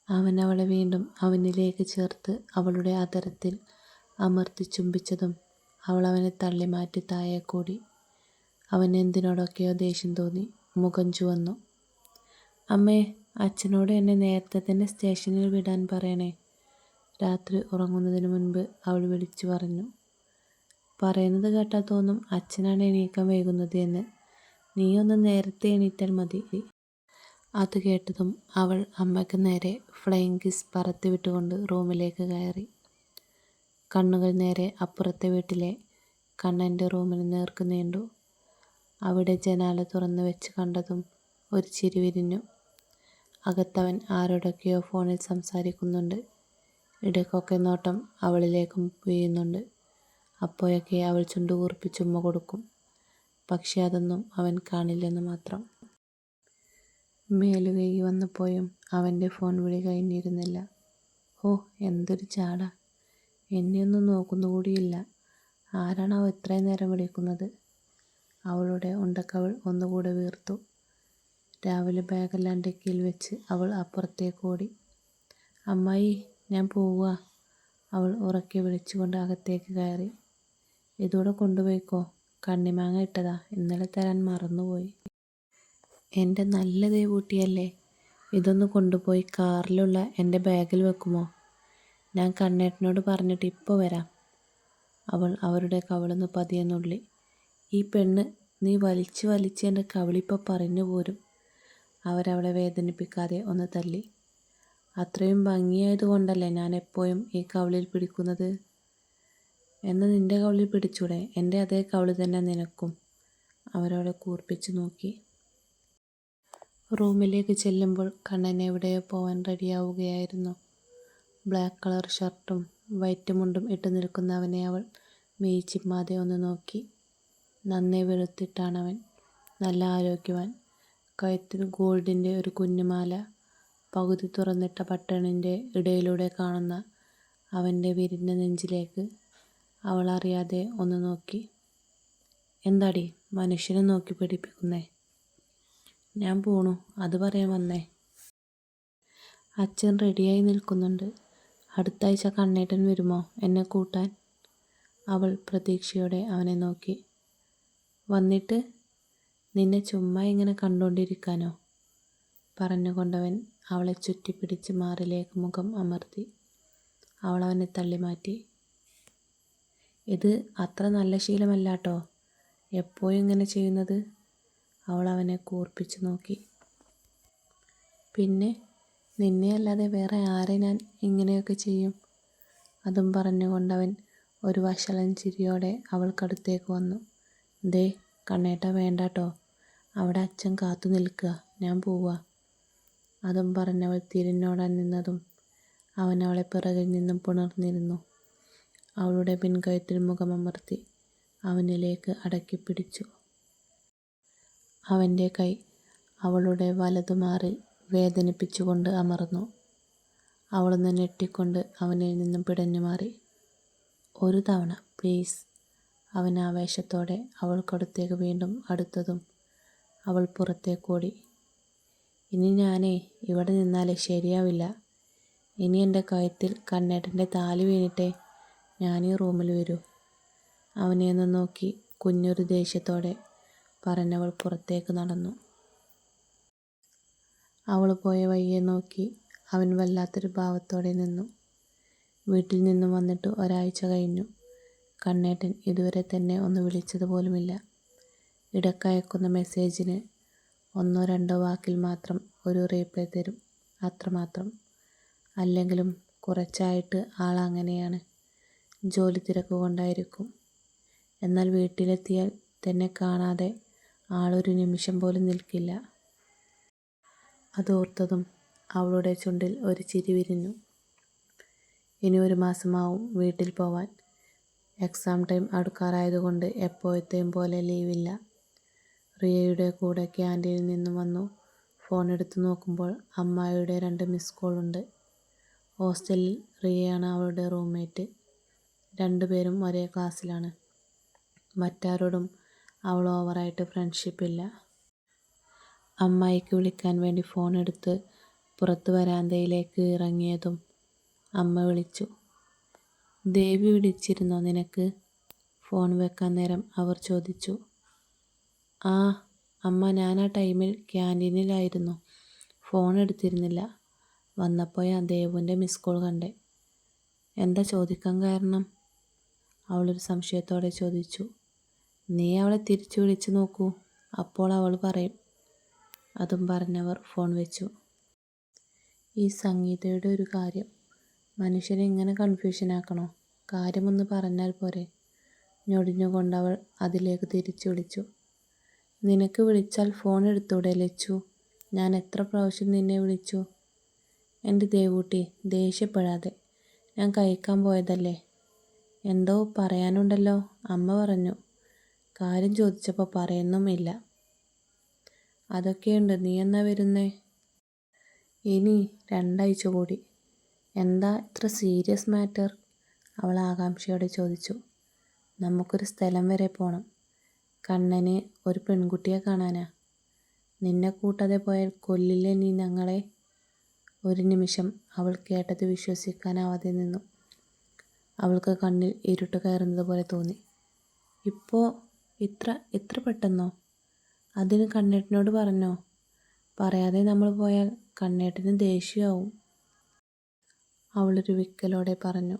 അവൻ അവളെ വീണ്ടും അവനിലേക്ക് ചേർത്ത് അവളുടെ അധരത്തിൽ അമർത്തി ചുംബിച്ചതും അവൾ അവനെ തള്ളി മാറ്റി താഴെ കൂടി. അവന് എന്തിനോടൊക്കെയോ ദേഷ്യം തോന്നി. മുഖം ചുവന്നു. അമ്മേ, അച്ഛനോട് എന്നെ നേരത്തെ തന്നെ സ്റ്റേഷനിൽ വിടാൻ പറയണേ, രാത്രി ഉറങ്ങുന്നതിന് മുൻപ് അവൾ വിളിച്ചു പറഞ്ഞു. പറയുന്നത് കേട്ടാൽ തോന്നും അച്ഛനാണ് എണീക്കാൻ വൈകുന്നത് എന്ന്. നീയൊന്ന് നേരത്തെ എണീറ്റാൽ മതി. അത് കേട്ടതും അവൾ അമ്മയ്ക്ക് നേരെ ഫ്ലൈയിങ് കിസ് പറത്തി വിട്ടുകൊണ്ട് റൂമിലേക്ക് കയറി. കണ്ണുകൾ നേരെ അപ്പുറത്തെ വീട്ടിലെ കണ്ണൻ്റെ റൂമിന് നേർക്ക് നീണ്ടു. അവിടെ ജനാല തുറന്നു വെച്ച് കണ്ടതും ഒരു ചിരി വിരിഞ്ഞു. അകത്തവൻ ആരോടൊക്കെയോ ഫോണിൽ സംസാരിക്കുന്നുണ്ട്. ഇടയ്ക്കൊക്കെ നോട്ടം അവളിലേക്കും വീഴുന്നുണ്ട്. അപ്പോഴൊക്കെ അവൾ ചുണ്ടുകൂർപ്പിച്ച് ഉമ്മ കൊടുക്കും. പക്ഷെ അതൊന്നും അവൻ കാണില്ലെന്ന് മാത്രം. മേലുകൈകി വന്നപ്പോഴും അവൻ്റെ ഫോൺ വിളി കഴിഞ്ഞിരുന്നില്ല. ഓ, എന്തൊരു ചാട! എന്നെയൊന്നും നോക്കുന്നുകൂടിയില്ല. ആരാണ് അവ ഇത്രയും നേരം വിളിക്കുന്നത്? അവളുടെ ഉണ്ടക്കവൾ ഒന്നുകൂടെ വീർത്തു. രാവിലെ ബാഗെല്ലാം ഡിക്കിയിൽ വെച്ച് അവൾ അപ്പുറത്തേക്ക് ഓടി. അമ്മായി, ഞാൻ പോവുക, അവൾ ഉറക്കെ വിളിച്ചുകൊണ്ട് അകത്തേക്ക് കയറി. ഇതൂടെ കൊണ്ടുപോയിക്കോ, കണ്ണിമാങ്ങ ഇട്ടതാ, ഇന്നലെ തരാൻ മറന്നുപോയി. എൻ്റെ നല്ല ദേവൂട്ടിയല്ലേ, ഇതൊന്ന് കൊണ്ടുപോയി കാറിലുള്ള എൻ്റെ ബാഗിൽ വെക്കുമോ? ഞാൻ കണ്ണേട്ടനോട് പറഞ്ഞിട്ട് ഇപ്പോൾ വരാം. അവൾ അവരുടെ കവിളൊന്ന് പതിയെ നുള്ളി. ഈ പെണ്ണ്, നീ വലിച്ച് വലിച്ച് എൻ്റെ കവിളിപ്പോൾ പറഞ്ഞു പോരും. അവരവളെ വേദനിപ്പിക്കാതെ ഒന്ന് തല്ലി. അത്രയും ഭംഗിയായതുകൊണ്ടല്ലേ ഞാൻ എപ്പോഴും ഈ കവിളിൽ പിടിക്കുന്നത്? എന്ന് നിൻ്റെ കവിളിൽ പിടിച്ചൂടെ? എൻ്റെ അതേ കവിള് തന്നെ നിനക്കും. അവരവളെ കൂർപ്പിച്ചു നോക്കി. റൂമിലേക്ക് ചെല്ലുമ്പോൾ കണ്ണൻ എവിടെയോ പോവാൻ റെഡിയാവുകയായിരുന്നു. ബ്ലാക്ക് കളർ ഷർട്ടും വൈറ്റ് മുണ്ടും ഇട്ട് നിൽക്കുന്ന അവനെ അവൾ മീച്ചിമ്മാതെ ഒന്ന് നോക്കി. നന്നേ വെളുത്തിട്ടാണവൻ, നല്ല ആരോഗ്യവാൻ. കഴുത്തിൽ ഗോൾഡിൻ്റെ ഒരു കുഞ്ഞുമാല. പകുതി തുറന്നിട്ട ബട്ടണിൻ്റെ ഇടയിലൂടെ കാണുന്ന അവൻ്റെ വിരിഞ്ഞ നെഞ്ചിലേക്ക് അവൾ അറിയാതെ ഒന്ന് നോക്കി. എന്താടി മനുഷ്യനെ നോക്കി പഠിപ്പിക്കുന്നേ? ഞാൻ പോണു, അത് പറയാൻ വന്നേ. അച്ഛൻ റെഡിയായി നിൽക്കുന്നുണ്ട്. അടുത്ത ആഴ്ച കണ്ണേട്ടൻ വരുമോ എന്നെ കൂട്ടാൻ? അവൾ പ്രതീക്ഷയോടെ അവനെ നോക്കി. വന്നിട്ട് നിന്നെ ചുമ്മാ ഇങ്ങനെ കണ്ടുകൊണ്ടിരിക്കാനോ? പറഞ്ഞുകൊണ്ടവൻ അവളെ ചുറ്റിപ്പിടിച്ച് മാറിലേക്ക് മുഖം അമർത്തി. അവൾ അവനെ തള്ളി മാറ്റി. ഇത് അത്ര നല്ല ശീലമല്ലാട്ടോ, എപ്പോഴും ഇങ്ങനെ ചെയ്യുന്നത്. അവൾ അവനെ കൂർപ്പിച്ച് നോക്കി. പിന്നെ നിന്നെ അല്ലാതെ വേറെ ആരെ ഞാൻ ഇങ്ങനെയൊക്കെ ചെയ്യും? അതും പറഞ്ഞുകൊണ്ടവൻ ഒരു വഷളൻ ചിരിയോടെ അവൾക്കടുത്തേക്ക് വന്നു. ദേ കണ്ണേട്ട, വേണ്ടാട്ടോ, അവിടെ അച്ഛൻ കാത്തു നിൽക്കുക, ഞാൻ പോവാ. അതും പറഞ്ഞവൾ തിരിഞ്ഞോടാൻ നിന്നതും അവൻ അവളെ പിറകിൽ നിന്നും പുണർന്നിരുന്നു. അവളുടെ പിൻകഴുത്തിൽ മുഖമമർത്തി അവനിലേക്ക് അടക്കി പിടിച്ചു. അവൻ്റെ കൈ അവളുടെ വലതുമാറിൽ വേദനിപ്പിച്ചുകൊണ്ട് അമർന്നു. അവളൊന്ന് ഞെട്ടിക്കൊണ്ട് അവനിൽ നിന്നും പിടഞ്ഞു മാറി. ഒരു തവണ പ്ലീസ്. അവൻ ആവേശത്തോടെ അവൾക്കടുത്തേക്ക് വീണ്ടും അടുത്തതും അവൾ പുറത്തേക്കോടി. ഇനി ഞാനേ ഇവിടെ നിന്നാലേ ശരിയാവില്ല. ഇനി എൻ്റെ കഴുത്തിൽ കണ്ണേട്ടൻ്റെ താലി വീണിട്ടേ ഞാൻ ഈ റൂമിൽ വരൂ. അവനെ ഒന്ന് നോക്കി കുഞ്ഞൊരു ദേഷ്യത്തോടെ പറഞ്ഞവൾ പുറത്തേക്ക് നടന്നു. അവൾ പോയ വഴിയെ നോക്കി അവൻ വല്ലാത്തൊരു ഭാവത്തോടെ നിന്നു. വീട്ടിൽ നിന്നും വന്നിട്ട് ഒരാഴ്ച കഴിഞ്ഞു. കണ്ണേട്ടൻ ഇതുവരെ തന്നെ ഒന്ന് വിളിച്ചത് പോലുമില്ല. ഇടയ്ക്കയക്കുന്ന മെസ്സേജിന് ഒന്നോ രണ്ടോ വാക്കിൽ മാത്രം ഒരു റീപ്ലൈ തരും, അത്രമാത്രം. അല്ലെങ്കിലും കുറച്ചായിട്ട് ആളങ്ങനെയാണ്. ജോലി തിരക്ക് കൊണ്ടായിരിക്കും. എന്നാൽ വീട്ടിലെത്തിയാൽ തന്നെ കാണാതെ ആളൊരു നിമിഷം പോലും നിൽക്കില്ല. അതോർത്തതും അവളുടെ ചുണ്ടിൽ ഒരു ചിരി വിരിഞ്ഞു. ഇനി 1 മാസമാവും വീട്ടിൽ പോവാൻ. എക്സാം ടൈം അടുക്കാറായതുകൊണ്ട് എപ്പോഴത്തെയും പോലെ ലീവില്ല. റിയയുടെ കൂടെ ക്യാൻറ്റീനിൽ നിന്നും വന്നു. ഫോൺ എടുത്ത് നോക്കുമ്പോൾ അമ്മായിയുടെ 2 മിസ് കോൾ ഉണ്ട്. ഹോസ്റ്റലിൽ റിയയാണ് അവളുടെ റൂംമേറ്റ്. 2 പേരും ഒരേ ക്ലാസ്സിലാണ്. മറ്റാരോടും അവൾ ഓവറായിട്ട് ഫ്രണ്ട്ഷിപ്പില്ല. അമ്മായിക്ക് വിളിക്കാൻ വേണ്ടി ഫോൺ എടുത്ത് പുറത്ത് വരാന്തയിലേക്ക് ഇറങ്ങിയതും അമ്മ വിളിച്ചു. ദേവി വിളിച്ചിരുന്നോ നിനക്ക്? ഫോൺ വെക്കാൻ നേരം അവർ ചോദിച്ചു. ആ അമ്മ, ഞാൻ ആ ടൈമിൽ ക്യാൻറ്റീനിലായിരുന്നു. ഫോൺ എടുത്തിരുന്നില്ല. വന്നപ്പോഴാ ദേവുവിൻ്റെ മിസ് കോൾ കണ്ടേ. എന്താ ചോദിക്കാൻ കാരണം? അവളൊരു സംശയത്തോടെ ചോദിച്ചു. നീ അവളെ തിരിച്ചു വിളിച്ചു നോക്കൂ, അപ്പോൾ അവൾ പറയും. അതും പറഞ്ഞവർ ഫോൺ വെച്ചു. ഈ സംഗീതയുടെ ഒരു കാര്യം, മനുഷ്യനെ ഇങ്ങനെ കൺഫ്യൂഷനാക്കണോ? കാര്യമൊന്ന് പറഞ്ഞാൽ പോരെ? ഞൊടിഞ്ഞുകൊണ്ടവൾ അതിലേക്ക് തിരിച്ചു വിളിച്ചു. നിനക്ക് വിളിച്ചാൽ ഫോൺ എടുത്തൂടെ ലച്ചു? ഞാൻ എത്ര പ്രാവശ്യം നിന്നെ വിളിച്ചു? എൻ്റെ ദേവൂട്ടി, ദേഷ്യപ്പെടാതെ. ഞാൻ കഴിക്കാൻ പോയതല്ലേ. എന്തോ പറയാനുണ്ടല്ലോ, അമ്മ പറഞ്ഞു. കാര്യം ചോദിച്ചപ്പോൾ പറയുന്നുമില്ല. അതൊക്കെയുണ്ട്, നീ എന്നാ വരുന്നേ? ഇനി 2 ആഴ്ച കൂടി. എന്താ ഇത്ര സീരിയസ് മാറ്റർ? അവൾ ആകാംക്ഷയോടെ ചോദിച്ചു. നമുക്കൊരു സ്ഥലം വരെ പോകണം. കണ്ണന് ഒരു പെൺകുട്ടിയെ കാണാനാ. നിന്നെ കൂട്ടാതെ പോയാൽ കൊല്ലില്ലേ നീ ഞങ്ങളെ? ഒരു നിമിഷം അവൾ കേട്ടത് വിശ്വസിക്കാനാവാതെ നിന്നു. അവൾക്ക് കണ്ണിൽ ഇരുട്ട് കയറുന്നത് പോലെ തോന്നി. ഇപ്പോൾ ഇത്ര പെട്ടെന്നോ? അതിന് കണ്ണേട്ടനോട് പറഞ്ഞോ? പറയാതെ നമ്മൾ പോയാൽ കണ്ണേട്ടന് ദേഷ്യമാവും. അവളൊരു വിക്കലോടെ പറഞ്ഞു.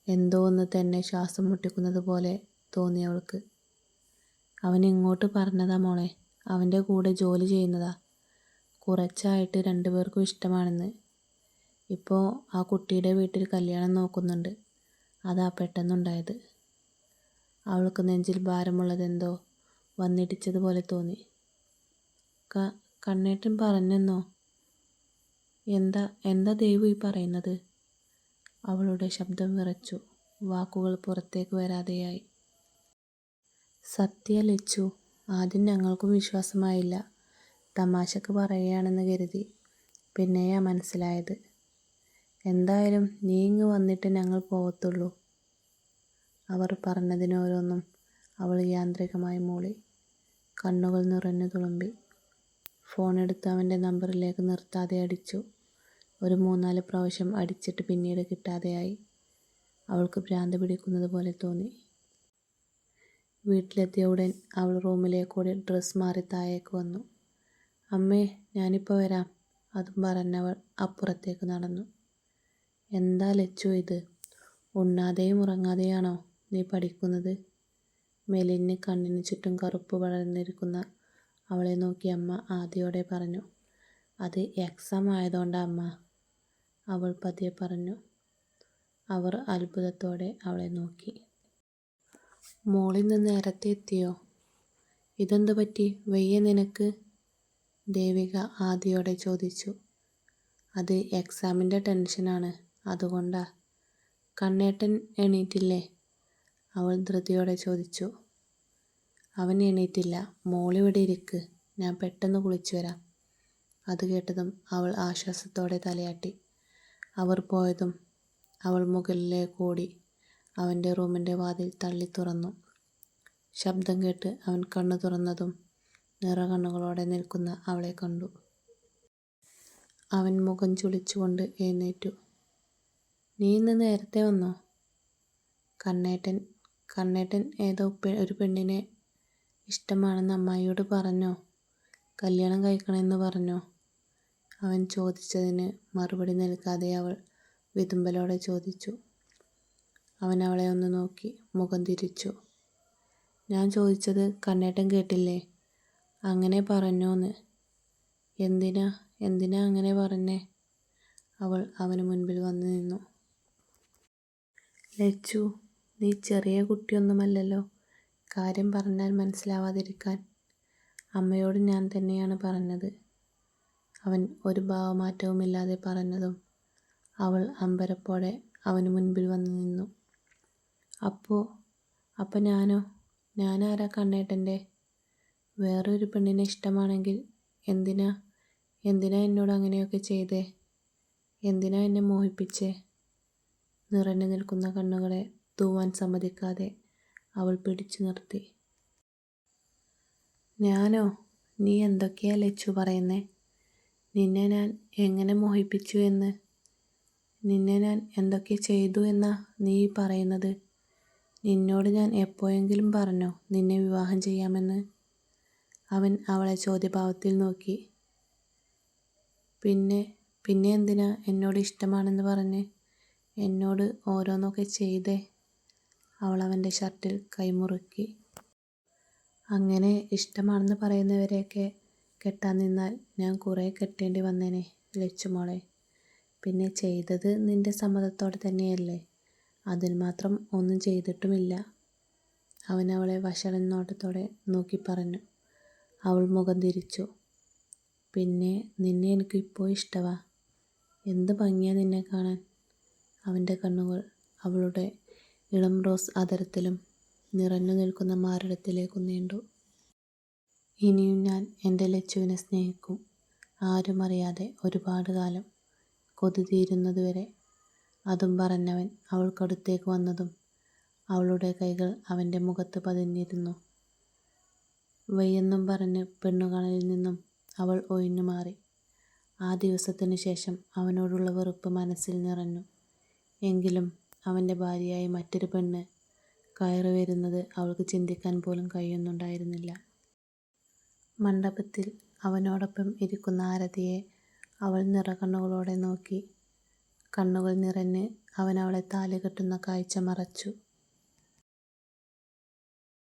എന്തോ ഒന്ന് തന്നെ ശ്വാസം മുട്ടിക്കുന്നത് പോലെ തോന്നി അവൾക്ക്. അവൻ ഇങ്ങോട്ട് പറഞ്ഞതാ മോളെ. അവൻ്റെ കൂടെ ജോലി ചെയ്യുന്നതാ. കുറച്ചായിട്ട് 2 പേർക്കും ഇഷ്ടമാണെന്ന്. ഇപ്പോൾ ആ കുട്ടിയുടെ വീട്ടിൽ കല്യാണം നോക്കുന്നുണ്ട്. അതാ പെട്ടെന്നുണ്ടായത്. അവൾക്ക് നെഞ്ചിൽ ഭാരമുള്ളതെന്തോ വന്നിടിച്ചതുപോലെ തോന്നി. കണ്ണേട്ടൻ പറഞ്ഞെന്നോ? എന്താ ദേവു ഈ പറയുന്നത്? അവളുടെ ശബ്ദം വിറച്ചു. വാക്കുകൾ പുറത്തേക്ക് വരാതെയായി. സത്യ ലച്ചു, ആദ്യം ഞങ്ങൾക്കും വിശ്വാസമായില്ല. തമാശക്ക് പറയുകയാണെന്ന് കരുതി. പിന്നെയാ മനസ്സിലായത്. എന്തായാലും നീ ഇങ്ങ് വന്നിട്ട് ഞങ്ങൾ പോകത്തുള്ളൂ. അവർ പറഞ്ഞതിനോരോന്നും അവൾ യാന്ത്രികമായി മൂളി. കണ്ണുകൾ നിറഞ്ഞു തുളുമ്പി. ഫോണെടുത്ത് അവൻ്റെ നമ്പറിലേക്ക് നിർത്താതെ അടിച്ചു. ഒരു 3-4 പ്രാവശ്യം അടിച്ചിട്ട് പിന്നീട് കിട്ടാതെയായി. അവൾക്ക് ഭ്രാന്ത് പിടിക്കുന്നത് പോലെ തോന്നി. വീട്ടിലെത്തിയ ഉടൻ അവൾ റൂമിലേക്കൂടി ഡ്രസ്സ് മാറി താഴേക്ക് വന്നു. അമ്മേ, ഞാനിപ്പോൾ വരാം. അതും പറഞ്ഞവൾ അപ്പുറത്തേക്ക് നടന്നു. എന്താ ലച്ചു ഇത്? ഉണ്ണാതെയും ഉറങ്ങാതെയാണോ നീ പഠിക്കുന്നത്? മെലിഞ്ഞ് കണ്ണിന് ചുറ്റും കറുപ്പ് വളർന്നിരിക്കുന്ന അവളെ നോക്കി അമ്മ ആദിയോടെ പറഞ്ഞു. അത് എക്സാം ആയതുകൊണ്ടാ അമ്മ, അവൾ പതിയെ പറഞ്ഞു. അവർ അത്ഭുതത്തോടെ അവളെ നോക്കി. മോളിന്ന് നേരത്തെ എത്തിയോ? ഇതെന്തു പറ്റി? വയ്യ നിനക്ക്? ദേവിക ആദിയോടെ ചോദിച്ചു. അത് എക്സാമിൻ്റെ ടെൻഷനാണ്, അതുകൊണ്ടാ. കണ്ണേട്ടൻ എണീറ്റില്ലേ? അവൾ ധൃതിയോടെ ചോദിച്ചു. അവൻ എണീറ്റില്ല. മോളിവിടെ ഇരിക്ക്, ഞാൻ പെട്ടെന്ന് കുളിച്ചു വരാം. അത് കേട്ടതും അവൾ ആശ്വാസത്തോടെ തലയാട്ടി. അവർ പോയതും അവൾ മുകളിലേക്ക് ഓടി അവൻ്റെ റൂമിൻ്റെ വാതിൽ തള്ളി തുറന്നു. ശബ്ദം കേട്ട് അവൻ കണ്ണു തുറന്നതും നിറകണ്ണുകളോടെ നിൽക്കുന്ന അവളെ കണ്ടു. അവൻ മുഖം ചുളിച്ചുകൊണ്ട് എഴുന്നേറ്റു. നീ ഇന്ന് നേരത്തെ വന്നോ? കണ്ണേട്ടൻ ഏതോ ഒരു പെണ്ണിനെ ഇഷ്ടമാണെന്ന് അമ്മായിയോട് പറഞ്ഞോ? കല്യാണം കഴിക്കണമെന്ന് പറഞ്ഞോ? അവൻ ചോദിച്ചതിന് മറുപടി നൽകാതെ അവൾ വിതുമ്പലോടെ ചോദിച്ചു. അവൻ അവളെ ഒന്ന് നോക്കി മുഖം തിരിച്ചു. ഞാൻ ചോദിച്ചത് കണ്ണേട്ടൻ കേട്ടില്ലേ? അങ്ങനെ പറഞ്ഞോന്ന്. എന്തിനാ അങ്ങനെ പറഞ്ഞേ? അവൾ അവന് മുൻപിൽ വന്നു നിന്നു. ലച്ചു, നീ ചെറിയ കുട്ടിയൊന്നുമല്ലല്ലോ കാര്യം പറഞ്ഞാൽ മനസ്സിലാവാതിരിക്കാൻ. അമ്മയോട് ഞാൻ തന്നെയാണ് പറഞ്ഞത്. അവൻ ഒരു ഭാവമാറ്റവുമില്ലാതെ പറഞ്ഞതും അവൾ അമ്പരപ്പോടെ അവന് മുൻപിൽ വന്നു നിന്നു. അപ്പോൾ ഞാനാരാ കണ്ണേട്ടൻ്റെ? വേറൊരു പെണ്ണിനെ ഇഷ്ടമാണെങ്കിൽ എന്തിനാ എന്നോട് അങ്ങനെയൊക്കെ ചെയ്തേ? എന്തിനാ എന്നെ മോഹിപ്പിച്ചേ? നിറഞ്ഞു നിൽക്കുന്ന കണ്ണുകളെ തൂവാൻ സമ്മതിക്കാതെ അവൾ പിടിച്ചു നിർത്തി. ഞാനോ? നീ എന്തൊക്കെയാ ലച്ചു പറയുന്നേ? നിന്നെ ഞാൻ എങ്ങനെ മോഹിപ്പിച്ചു എന്ന്, നിന്നെ ഞാൻ എന്തൊക്കെ ചെയ്തു എന്നാ നീ പറയുന്നത്? നിന്നോട് ഞാൻ എപ്പോഴെങ്കിലും പറഞ്ഞോ നിന്നെ വിവാഹം ചെയ്യാമെന്ന്? അവൻ അവളെ ചോദ്യഭാവത്തിൽ നോക്കി. പിന്നെ എന്തിനാ എന്നോട് ഇഷ്ടമാണെന്ന് പറഞ്ഞ് എന്നോട് ഓരോന്നൊക്കെ ചെയ്തേ? അവൾ അവൻ്റെ ഷർട്ടിൽ കൈമുറുക്കി. അങ്ങനെ ഇഷ്ടമാണെന്ന് പറയുന്നവരെയൊക്കെ കെട്ടാൻ നിന്നാൽ ഞാൻ കുറേ കെട്ടേണ്ടി വന്നേനെ ലച്ചുമോളെ. പിന്നെ ചെയ്തത് നിന്റെ സമ്മതത്തോടെ തന്നെയല്ലേ, അതിന് മാത്രം ഒന്നും ചെയ്തിട്ടുമില്ല. അവൻ അവളെ വഷളൻ നോട്ടത്തോടെ നോക്കി പറഞ്ഞു. അവൾ മുഖം തിരിച്ചു. പിന്നെ നിന്നെ എനിക്ക് ഇപ്പോൾ ഇഷ്ടവാ. എന്ത് ഭംഗിയാ നിന്നെ കാണാൻ. അവൻ്റെ കണ്ണുകൾ അവളുടെ ഇളം റോസ് അധരത്തിലും നിറഞ്ഞു നിൽക്കുന്ന മാറിടത്തിലേക്കും നീണ്ടു. ഇനിയും ഞാൻ എൻ്റെ ലച്ചുവിനെ സ്നേഹിക്കും, ആരും അറിയാതെ ഒരുപാട് കാലം, കൊതി തീരുന്നതുവരെ. അതും പറഞ്ഞവൻ അവൾക്കടുത്തേക്ക് വന്നതും അവളുടെ കൈകൾ അവൻ്റെ മുഖത്ത് പതിഞ്ഞിരുന്നു. വയ്യെന്നും പറഞ്ഞ് പെണ്ണുകാണലിൽ നിന്നും അവൾ ഒഴിഞ്ഞു മാറി. ആ ദിവസത്തിനു ശേഷം അവനോടുള്ള വെറുപ്പ് മനസ്സിൽ നിറഞ്ഞു. എങ്കിലും അവൻ്റെ ഭാര്യയായി മറ്റൊരു പെണ്ണ് കയറി വരുന്നത് അവൾക്ക് ചിന്തിക്കാൻ പോലും കഴിയുന്നുണ്ടായിരുന്നില്ല. മണ്ഡപത്തിൽ അവനോടൊപ്പം ഇരിക്കുന്ന ആരതിയെ അവൾ നിറകണ്ണുകളോടെ നോക്കി. കണ്ണുകൾ നിറഞ്ഞ് അവൻ അവളെ താലി കെട്ടുന്ന കാഴ്ച മറച്ചു.